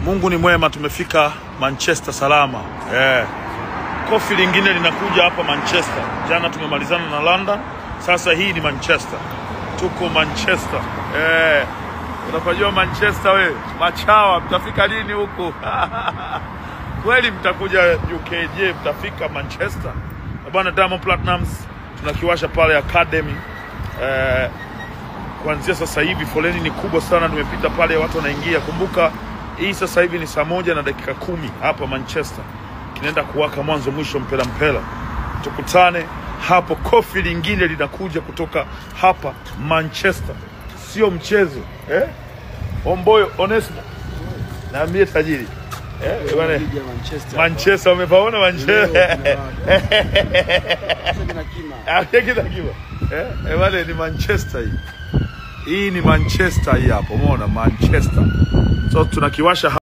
Mungu ni mwema, tumefika Manchester salama. Kofi lingine linakuja hapa Manchester. Jana tumemalizana na London, sasa hii ni Manchester. Tuko Manchester. Unapajua Manchester wewe? Machawa, mtafika lini huko? Kweli mtakuja UKJ, mtafika Manchester. Bwana Diamond Platnumz tunakiwasha pale Academy. Kuanzia sasa hivi foleni ni kubwa sana, nimepita pale watu wanaingia. Kumbuka hii sasa hivi ni saa 1:10 hapa Manchester. Kinaenda kuwaka mwanzo mwisho, mpela. Tukutane hapo, kofi lingine linakuja kutoka hapa Manchester. Sio mchezo. Omboyo Onesmo. Naambie tajiri. Bwana Manchester umepaona Manchester. Bwana ni Manchester hii. Hii ni Manchester hii hapo, umeona Manchester. So tunakiwasha